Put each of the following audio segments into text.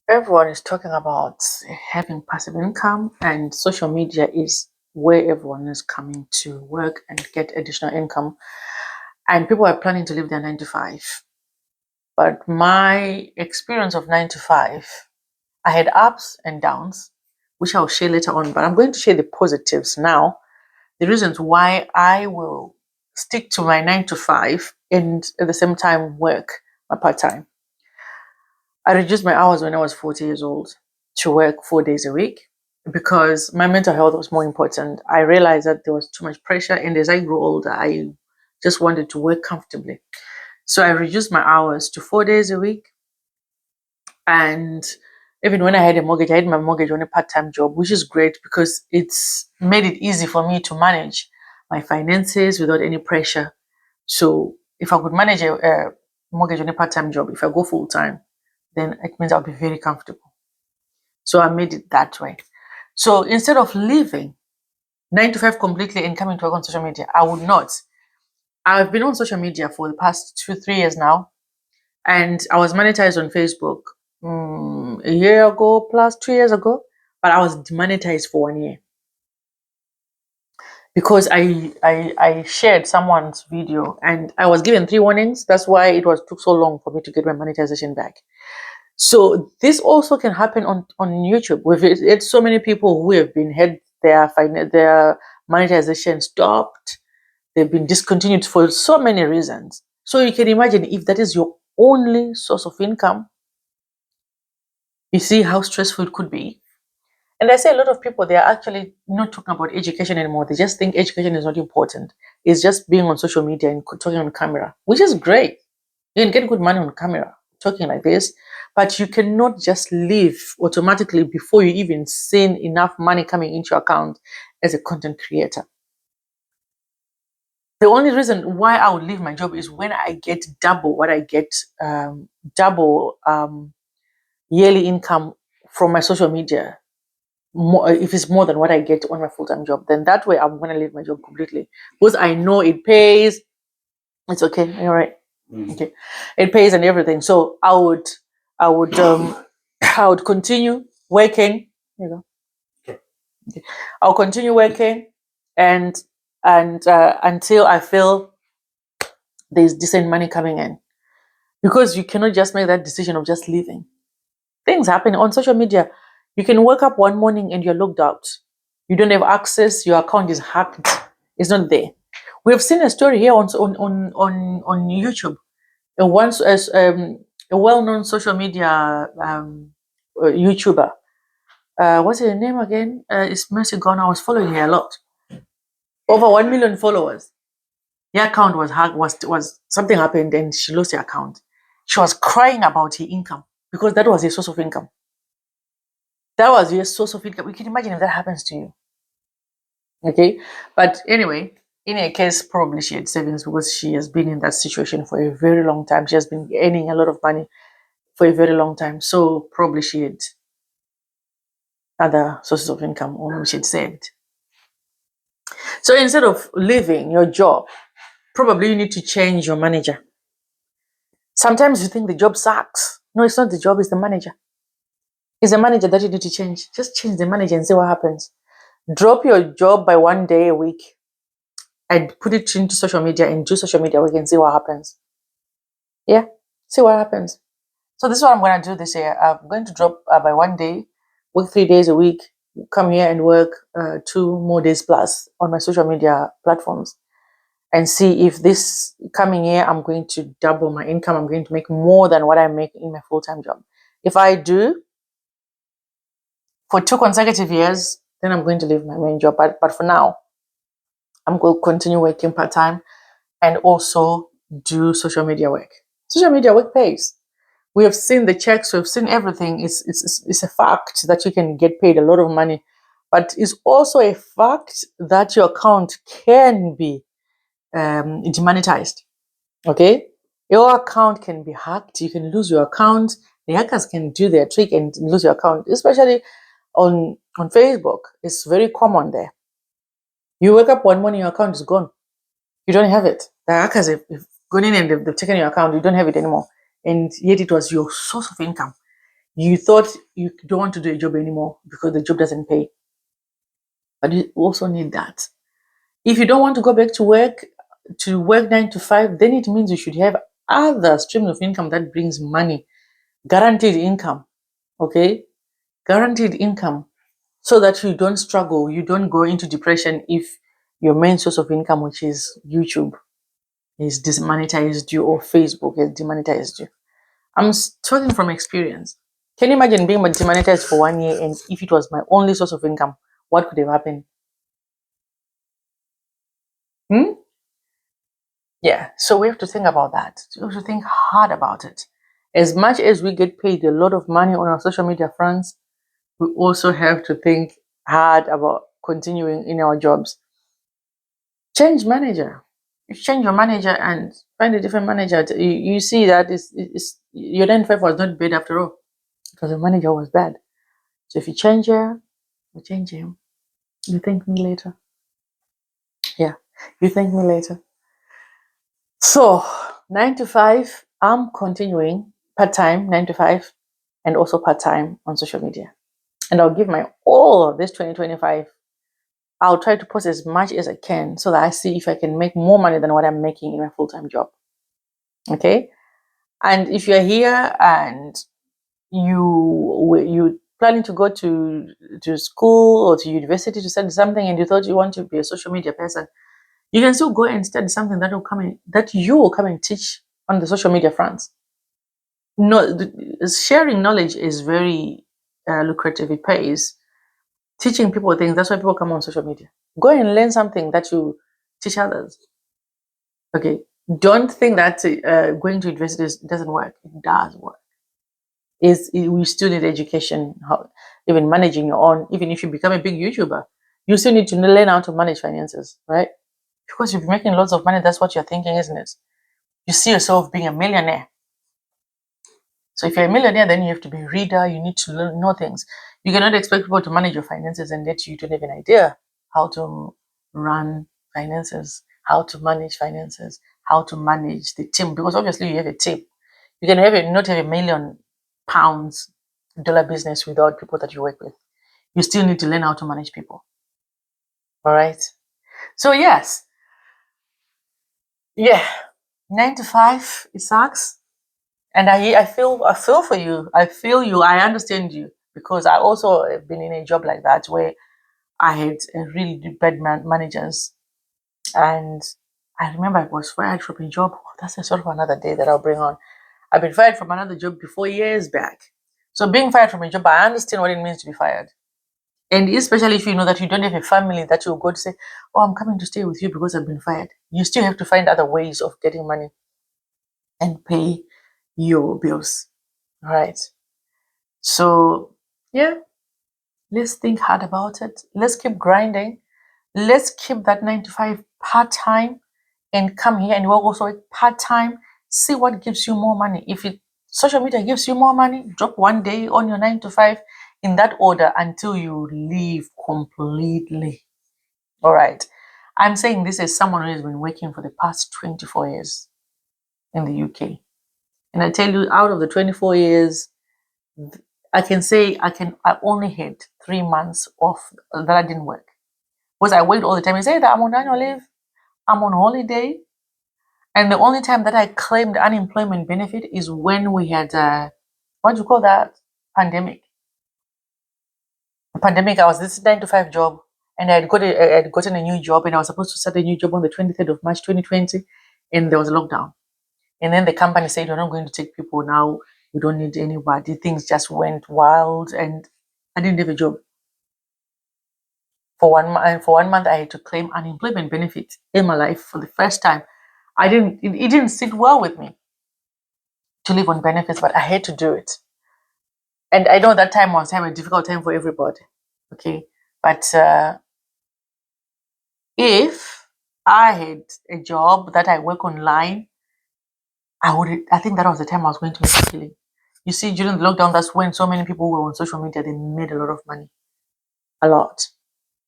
Everyone is talking about having passive income, and social media is where everyone is coming to work and get additional income. And people are planning to live their 9 to 5. But my experience of 9 to 5, I had ups and downs, which I'll share later on. But I'm going to share the positives now, the reasons why I will stick to my 9 to 5 and at the same time work my part time. I reduced my hours when I was 40 years old to work 4 days a week because my mental health was more important. I realized that there was too much pressure, and as I grew older, I just wanted to work comfortably. So I reduced my hours to 4 days a week. And even when I had a mortgage, I had my mortgage on a part time job, which is great because it's made it easy for me to manage my finances without any pressure. So if I could manage a mortgage on a part time job, if I go full time, then it means I'll be very comfortable. So I made it that way. So instead of leaving 9 to 5 completely and coming to work on social media, I would not. I've been on social media for the past 2, 3 years now, and I was monetized on Facebook a year ago plus 2 years ago, but I was demonetized for 1 year because I shared someone's video and I was given 3 warnings. That's why it was took so long for me to get my monetization back. So this also can happen on YouTube. It's so many people who have been had their monetization stopped. They've been discontinued for so many reasons. So you can imagine if that is your only source of income, you see how stressful it could be. And I say a lot of people, they are actually not talking about education anymore. They just think education is not important. It's just being on social media and talking on camera, which is great. You can get good money on camera talking like this, but you cannot just live automatically before you even seen enough money coming into your account as a content creator. The only reason why I would leave my job is when I get double what I get, double yearly income from my social media. More, if it's more than what I get on my full-time job, then that way I'm going to leave my job completely because I know it pays. It's okay. All right. Okay. It pays and everything. So I would, I would continue working. You know, okay. I'll continue working, and until I feel there's decent money coming in, because you cannot just make that decision of just leaving. Things happen on social media. You can wake up one morning and you're logged out. You don't have access. Your account is hacked. It's not there. We have seen a story here on YouTube. Once as a well-known social media YouTuber. What's her name again? It's Mercy Gone. I was following her a lot. Over 1 million followers. Her account was hacked. Was something happened and she lost her account. She was crying about her income because that was her source of income. That was your source of income. You can imagine if that happens to you. Okay. But anyway, in a case, probably she had savings because she has been in that situation for a very long time. She has been earning a lot of money for a very long time. So probably she had other sources of income or she had saved. So instead of leaving your job, probably you need to change your manager. Sometimes you think the job sucks. No, it's not the job, it's the manager. It's the manager that you need to change. Just change the manager and see what happens. Drop your job by 1 day a week and put it into social media and do social media work and see what happens. Yeah, see what happens. So this is what I'm going to do this year. I'm going to drop by 1 day, work 3 days a week, come here and work 2 more days plus on my social media platforms and see if this coming year I'm going to double my income. I'm going to make more than what I make in my full-time job. If I do for 2 consecutive years, then I'm going to leave my main job. But for now, I'm going to continue working part-time and also do social media work. Social media work pays. We have seen the checks, we've seen everything. It's a fact that you can get paid a lot of money, but it's also a fact that your account can be demonetized. Okay, your account can be hacked. You can lose your account. The hackers can do their trick and lose your account, especially on Facebook. It's very common there. You wake up one morning, your account is gone. You don't have it. The hackers have gone in and they've taken your account. You don't have it anymore, and yet it was your source of income. You thought you don't want to do a job anymore because the job doesn't pay. But you also need that. If you don't want to go back to work 9 to 5, then it means you should have other streams of income that brings money, guaranteed income. Okay, guaranteed income, so that you don't struggle, you don't go into depression if your main source of income, which is YouTube, is demonetized you or Facebook is demonetized you. I'm talking from experience. Can you imagine being demonetized for 1 year, and if it was my only source of income, what could have happened? Hmm? Yeah, so we have to think about that. We have to think hard about it. As much as we get paid a lot of money on our social media fronts, we also have to think hard about continuing in our jobs. Change manager. You change your manager and find a different manager. You see that your 9 to 5 was not bad after all, because the manager was bad. So if you change her, you change him. You thank me later. Yeah, you thank me later. So 9 to 5, I'm continuing part-time 9 to 5 and also part-time on social media. And I'll give my all this 2025. I'll try to post as much as I can so that I see if I can make more money than what I'm making in my full-time job. Okay. And if you're here and you planning to go to school or to university to study something, and you thought you want to be a social media person, you can still go and study something that you will come and teach on the social media fronts. No, sharing knowledge is very lucrative. It pays. Teaching people things, that's why people come on social media. Go and learn something that you teach others. Okay, don't think that going to university doesn't work. It does work. We still need education, even managing your own. Even if you become a big YouTuber, you still need to learn how to manage finances, right? Because you're making lots of money, that's what you're thinking, isn't it? You see yourself being a millionaire. So if you're a millionaire, then you have to be a reader. You need to know things. You cannot expect people to manage your finances and let you don't have an idea how to run finances, how to manage finances, how to manage the team. Because obviously you have a team. You can not have £1 million dollar business without people that you work with. You still need to learn how to manage people. All right. So yes, yeah, 9 to 5, it sucks. And I feel for you. I feel you. I understand you, because I also have been in a job like that where I had really bad managers, and I remember I was fired from a job. That's a sort of another day that I'll bring on. I've been fired from another job before, years back. So being fired from a job, I understand what it means to be fired. And especially if you know that you don't have a family that you'll go to say, oh, I'm coming to stay with you because I've been fired. You still have to find other ways of getting money and pay your bills. All right. So, yeah, let's think hard about it. Let's keep grinding. Let's keep that 9 to 5 part time and come here and work also part time. See what gives you more money. If social media gives you more money, drop 1 day on your 9 to 5 in that order until you leave completely. All right. I'm saying this as someone who has been working for the past 24 years in the UK. And I tell you, out of the 24 years, I can say I only had 3 months off that I didn't work. Because I worked all the time. You say that I'm on annual leave, I'm on holiday. And the only time that I claimed unemployment benefit is when we had what do you call that? Pandemic. Pandemic, I was this 9 to 5 job, and I had gotten a new job, and I was supposed to start a new job on the 23rd of March 2020, and there was a lockdown. And then the company said, we're not going to take people now. We don't need anybody. Things just went wild, and I didn't have a job. For 1 month, I had to claim unemployment benefit in my life for the first time. It didn't sit well with me to live on benefits, but I had to do it. And I know that time was a difficult time for everybody. Okay. But if I had a job that I work online, I think that was the time I was going to make a killing. You see, during the lockdown, that's when so many people were on social media, they made a lot of money. A lot.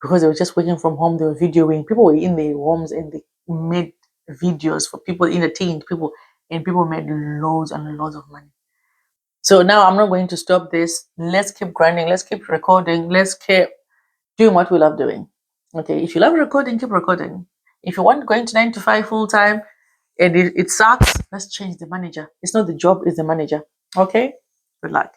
Because they were just working from home, they were videoing. People were in their homes and they made videos for people, entertained people, and people made loads and loads of money. So now I'm not going to stop this. Let's keep grinding. Let's keep recording. Let's keep doing what we love doing. Okay. If you love recording, keep recording. If you want going to 9 to 5 full time and it sucks, let's change the manager. It's not the job, it's the manager. Okay. Good luck.